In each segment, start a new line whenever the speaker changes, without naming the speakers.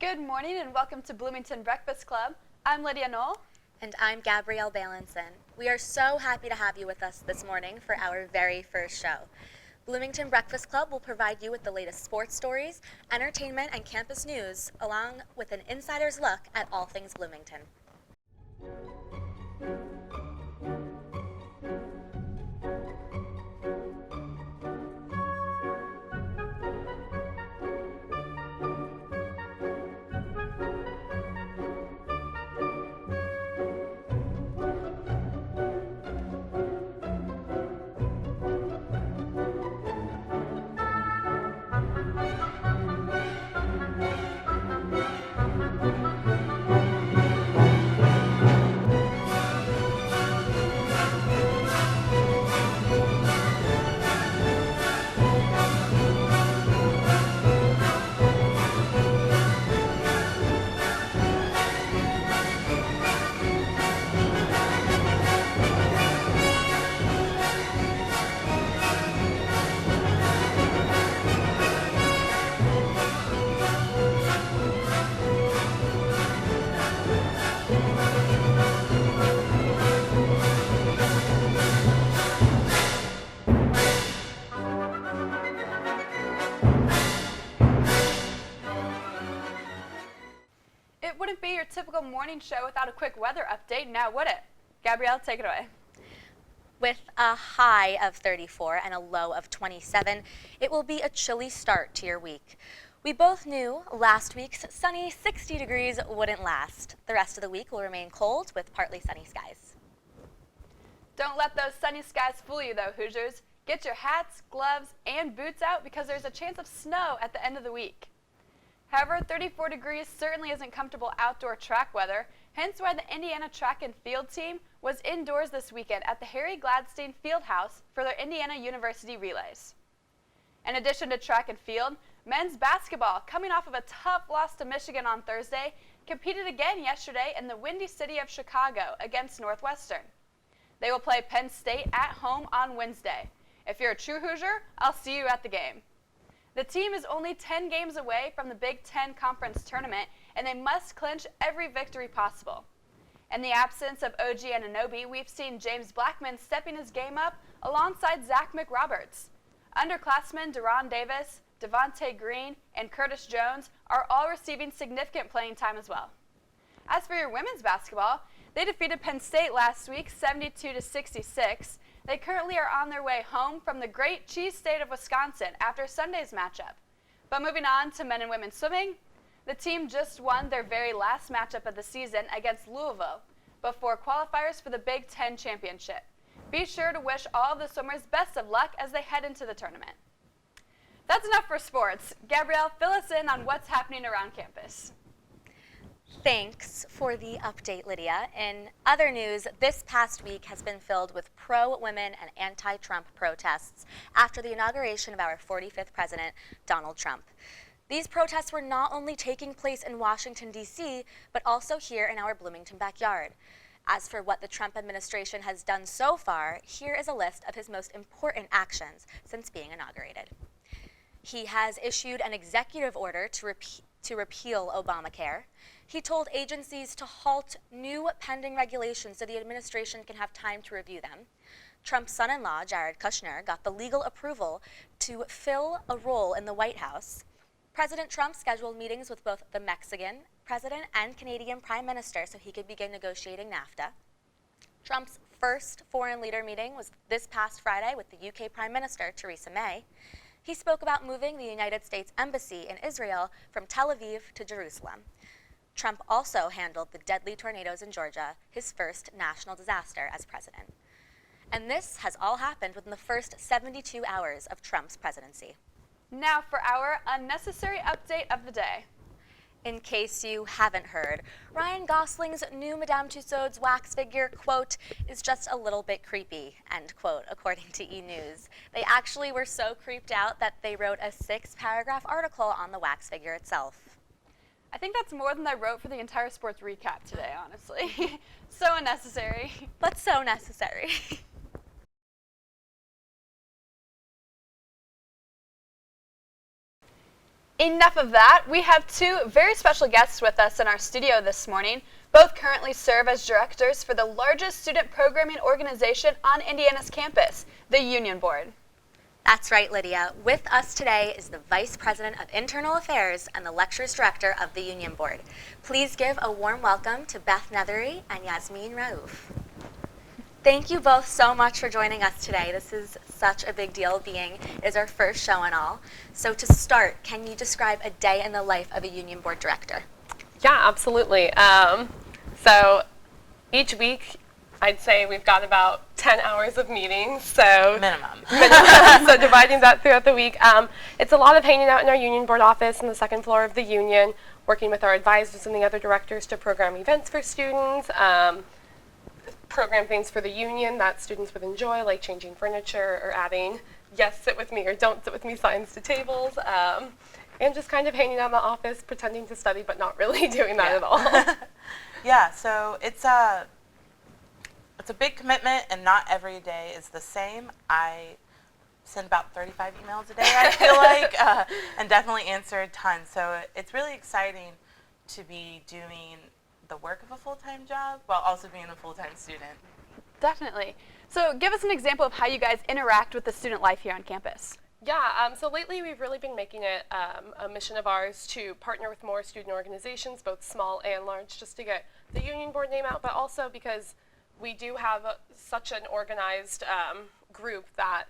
Good morning and welcome to Bloomington Breakfast Club. I'm Lydia Knoll.
And I'm Gabrielle Balanson. We are so happy to have you with us this morning for our very first show. Bloomington Breakfast Club will provide you with the latest sports stories, entertainment, and campus news, along with an insider's look at all things Bloomington.
It wouldn't be your typical morning show without a quick weather update, now would it? Gabrielle, take it away.
With a high of 34 and a low of 27, it will be a chilly start to your week. We both knew last week's sunny 60 degrees wouldn't last. The rest of the week will remain cold with partly sunny skies.
Don't let those sunny skies fool you though, Hoosiers. Get your hats, gloves, and boots out because there's a chance of snow at the end of the week. However, 34 degrees certainly isn't comfortable outdoor track weather, hence why the Indiana track and field team was indoors this weekend at the Harry Gladstein Fieldhouse for their Indiana University relays. In addition to track and field, men's basketball, coming off of a tough loss to Michigan on Thursday, competed again yesterday in the windy city of Chicago against Northwestern. They will play Penn State at home on Wednesday. If you're a true Hoosier, I'll see you at the game. The team is only 10 games away from the Big Ten Conference Tournament, and they must clinch every victory possible. In the absence of OG Anunoby, we've seen James Blackman stepping his game up alongside Zach McRoberts. Underclassmen Deron Davis, Devontae Green, and Curtis Jones are all receiving significant playing time as well. As for your women's basketball, they defeated Penn State last week 72-66. They currently are on their way home from the great cheese state of Wisconsin after Sunday's matchup. But moving on to men and women swimming, the team just won their very last matchup of the season against Louisville before qualifiers for the Big Ten Championship. Be sure to wish all of the swimmers best of luck as they head into the tournament. That's enough for sports. Gabrielle, fill us in on what's happening around campus.
Thanks for the update, Lydia. In other news, this past week has been filled with pro-women and anti-Trump protests after the inauguration of our 45th president, Donald Trump. These protests were not only taking place in Washington, D.C., but also here in our Bloomington backyard. As for what the Trump administration has done so far, here is a list of his most important actions since being inaugurated. He has issued an executive order to repeal Obamacare. He told agencies to halt new pending regulations so the administration can have time to review them. Trump's son-in-law, Jared Kushner, got the legal approval to fill a role in the White House. President Trump scheduled meetings with both the Mexican president and Canadian prime minister so he could begin negotiating NAFTA. Trump's first foreign leader meeting was this past Friday with the UK Prime Minister, Theresa May. He spoke about moving the United States Embassy in Israel from Tel Aviv to Jerusalem. Trump also handled the deadly tornadoes in Georgia, his first national disaster as president. And this has all happened within the first 72 hours of Trump's presidency.
Now for our unnecessary update of the day.
In case you haven't heard, Ryan Gosling's new Madame Tussauds wax figure, quote, is just a little bit creepy, end quote, according to E! News. They actually were so creeped out that they wrote a 6-paragraph article on the wax figure itself.
I think that's more than I wrote for the entire sports recap today, honestly. So unnecessary.
But so necessary.
Enough of that. We have two very special guests with us in our studio this morning. Both currently serve as directors for the largest student programming organization on Indiana's campus, the Union Board.
That's right, Lydia. With us today is the Vice President of Internal Affairs and the Lectures Director of the Union Board. Please give a warm welcome to Beth Nethery and Yasmin Raouf. Thank you both so much for joining us today. This is such a big deal, being it is our first show and all. So to start, can you describe a day in the life of a Union Board Director?
Yeah, absolutely. So each week, I'd say we've got about 10 hours of meetings. So
Minimum.
So dividing that throughout the week. It's a lot of hanging out in our Union Board office on the second floor of the Union, working with our advisors and the other directors to program events for students, program things for the union that students would enjoy, like changing furniture or adding yes, sit with me or don't sit with me signs to tables, and just kind of hanging out in the office, pretending to study, but not really doing that at all.
Yeah, so it's a big commitment, and not every day is the same. I send about 35 emails a day, I feel like, and definitely answer a ton. So it's really exciting to be doing the work of a full-time job while also being a full-time student.
Definitely. So give us an example of how you guys interact with the student life here on campus.
Yeah, so lately we've really been making it a mission of ours to partner with more student organizations, both small and large, just to get the Union Board name out, but also because we do have such an organized group that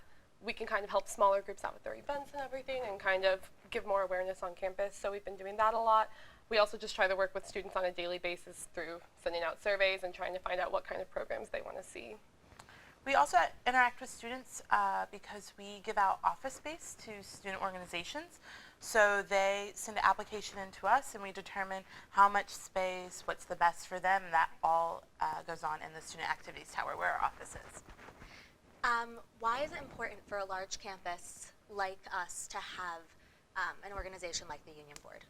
we can kind of help smaller groups out with their events and everything and kind of give more awareness on campus. So we've been doing that a lot. We also just try to work with students on a daily basis through sending out surveys and trying to find out what kind of programs they want to see.
We also interact with students because we give out office space to student organizations. So they send an application in to us, and we determine how much space, what's the best for them, and that all goes on in the student activities tower where our office is.
Why is it important for a large campus like us to have an organization like the Union Board?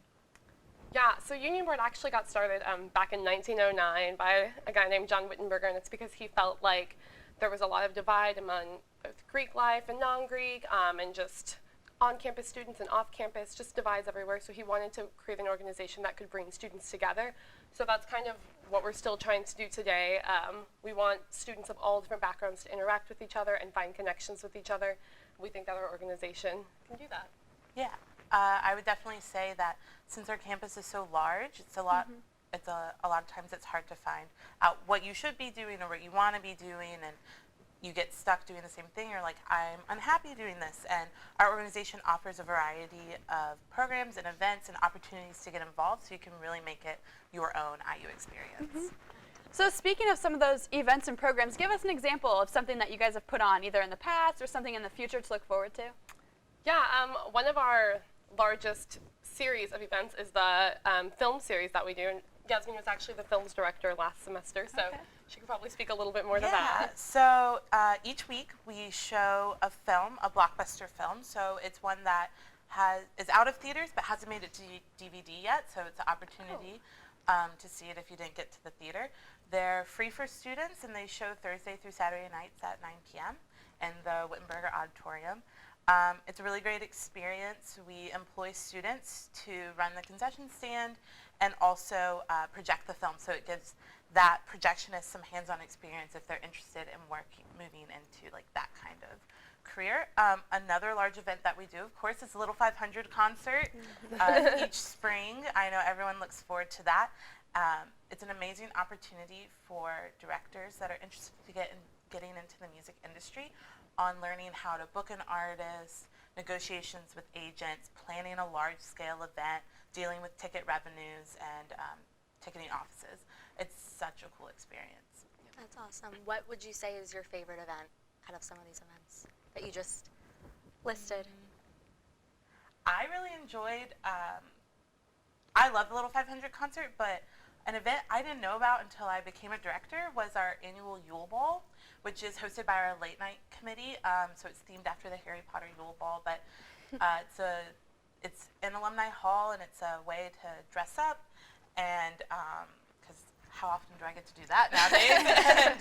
Yeah, so Union Board actually got started back in 1909 by a guy named John Wittenberger, and it's because he felt like there was a lot of divide among both Greek life and non-Greek, and just on-campus students and off-campus, just divides everywhere. So he wanted to create an organization that could bring students together. So that's kind of what we're still trying to do today. We want students of all different backgrounds to interact with each other and find connections with each other. We think that our organization can do that.
Yeah, I would definitely say that since our campus is so large, it's a lot. It's a lot of times it's hard to find out what you should be doing or what you want to be doing, and you get stuck doing the same thing. You're like, I'm unhappy doing this, and our organization offers a variety of programs and events and opportunities to get involved, so you can really make it your own IU experience.
So speaking of some of those events and programs, give us an example of something that you guys have put on either in the past or something in the future to look forward to.
Yeah, one of our largest series of events is the film series that we do. And Yasmin was actually the films director last semester, so she could probably speak a little bit more to that.
So each week we show a film, a blockbuster film. So it's one that is out of theaters but hasn't made it to DVD yet. So it's an opportunity to see it if you didn't get to the theater. They're free for students, and they show Thursday through Saturday nights at 9 p.m. in the Wittenberger Auditorium. It's a really great experience. We employ students to run the concession stand and also project the film, so it gives that projectionist some hands-on experience if they're interested in moving into like that kind of career. Another large event that we do, of course, is the Little 500 concert each spring. I know everyone looks forward to that. It's an amazing opportunity for directors that are interested to getting into the music industry on learning how to book an artist, negotiations with agents, planning a large-scale event, dealing with ticket revenues, and ticketing offices. It's such a cool experience.
That's awesome. What would you say is your favorite event out of some of these events that you just listed?
I really enjoyed, I love the Little 500 concert, but an event I didn't know about until I became a director was our annual Yule Ball, which is hosted by our late night committee. So it's themed after the Harry Potter Yule Ball, but it's in Alumni Hall, and it's a way to dress up, and because how often do I get to do that nowadays?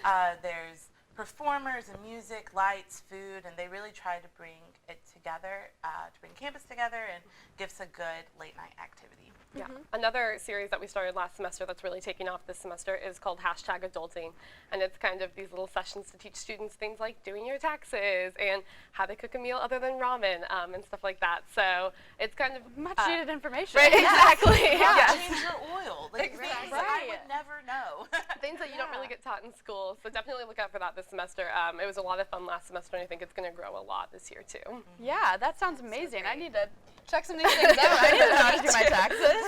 And there's performers and music, lights, food, and they really try to bring it together, to bring campus together and give us a good late night activity.
Yeah. Another series that we started last semester that's really taking off this semester is called #Adulting. And it's kind of these little sessions to teach students things like doing your taxes and how to cook a meal other than ramen and stuff like that. So it's kind of
Much needed information.
Right, exactly.
How
Yes.
to change your oil. Like
Exactly.
things that I would never know.
Things that you don't really get taught in school. So definitely look out for that this semester. It was a lot of fun last semester, and I think it's going to grow a lot this year too.
Yeah, that sounds amazing. I need to check some of these things out. I need to know how to do my taxes.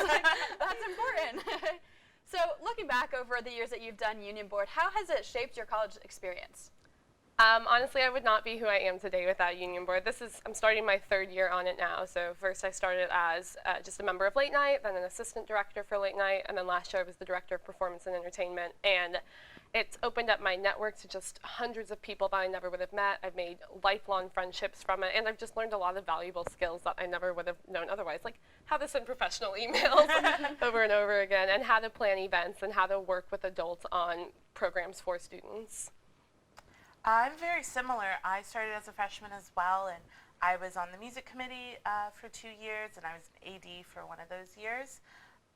That's important. So looking back over the years that you've done Union Board, how has it shaped your college experience?
Honestly, I would not be who I am today without Union Board. I'm starting my 3rd year on it now. So first I started as just a member of late night, then an assistant director for late night, and then last year I was the director of performance and entertainment. And it's opened up my network to just hundreds of people that I never would have met. I've made lifelong friendships from it, and I've just learned a lot of valuable skills that I never would have known otherwise, like how to send professional emails over and over again, and how to plan events, and how to work with adults on programs for students.
I'm very similar. I started as a freshman as well, and I was on the music committee for 2 years, and I was an AD for one of those years.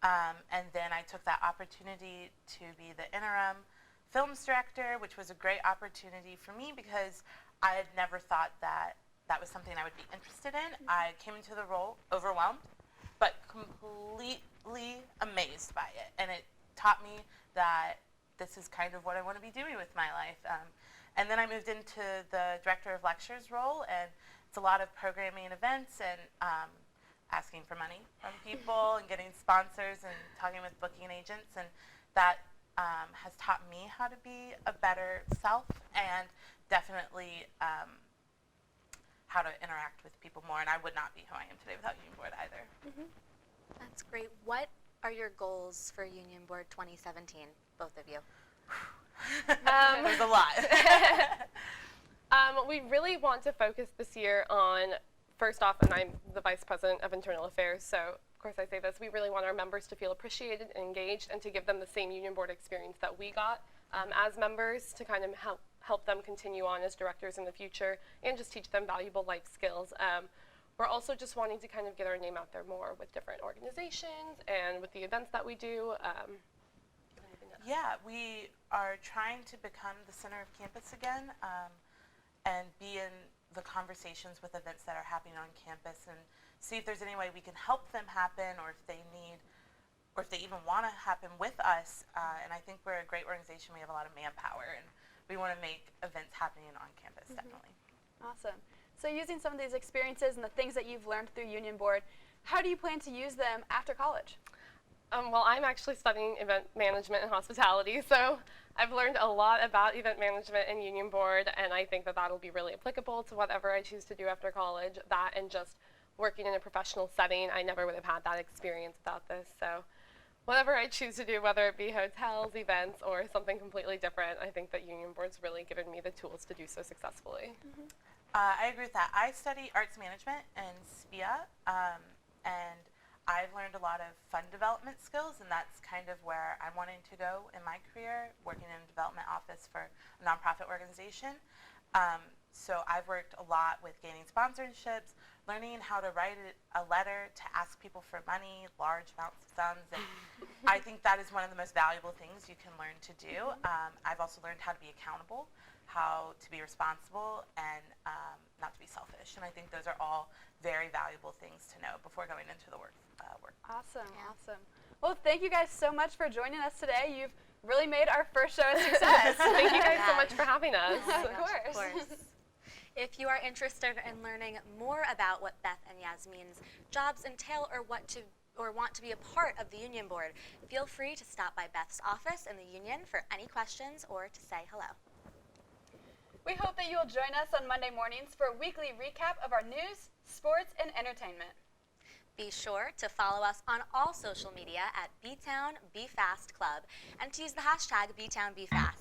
And then I took that opportunity to be the interim films director, which was a great opportunity for me because I had never thought that that was something I would be interested in. I came into the role overwhelmed, but completely amazed by it. And it taught me that this is kind of what I want to be doing with my life. And then I moved into the director of lectures role, and it's a lot of programming and events and asking for money from people and getting sponsors and talking with booking agents. And that has taught me how to be a better self and definitely how to interact with people more. And I would not be who I am today without Union Board either.
That's great. What are your goals for Union Board 2017, both of you?
There's a lot.
We really want to focus this year on, first off, and I'm the Vice President of Internal Affairs, so of course I say this, we really want our members to feel appreciated and engaged and to give them the same Union Board experience that we got as members, to kind of help them continue on as directors in the future and just teach them valuable life skills. We're also just wanting to kind of get our name out there more with different organizations and with the events that we do.
Yeah, we are trying to become the center of campus again and be in the conversations with events that are happening on campus and see if there's any way we can help them happen, or if they need, or if they even want to happen with us. And I think we're a great organization. We have a lot of manpower, and we want to make events happening on campus, definitely.
Awesome. So using some of these experiences and the things that you've learned through Union Board, how do you plan to use them after college?
Well, I'm actually studying event management and hospitality, so I've learned a lot about event management and Union Board, and I think that that'll be really applicable to whatever I choose to do after college. That and just working in a professional setting, I never would have had that experience without this. So whatever I choose to do, whether it be hotels, events, or something completely different, I think that Union Board's really given me the tools to do so successfully.
I agree with that. I study arts management in SPIA, and I've learned a lot of fund development skills, and that's kind of where I'm wanting to go in my career, working in a development office for a nonprofit organization. So I've worked a lot with gaining sponsorships, learning how to write a letter to ask people for money, large amounts of sums, and I think that is one of the most valuable things you can learn to do. I've also learned how to be accountable, how to be responsible, and not to be selfish, and I think those are all very valuable things to know before going into the work.
Awesome, awesome. Well, thank you guys so much for joining us today. You've really made our first show a success.
Thank you guys so much for having us.
Of course.
If you are interested in learning more about what Beth and Yasmin's jobs entail, or want to be a part of the Union Board, feel free to stop by Beth's office in the Union for any questions or to say hello.
We hope that you will join us on Monday mornings for a weekly recap of our news, sports, and entertainment.
Be sure to follow us on all social media at BTown BeFast Club and to use the hashtag BTownBeFast.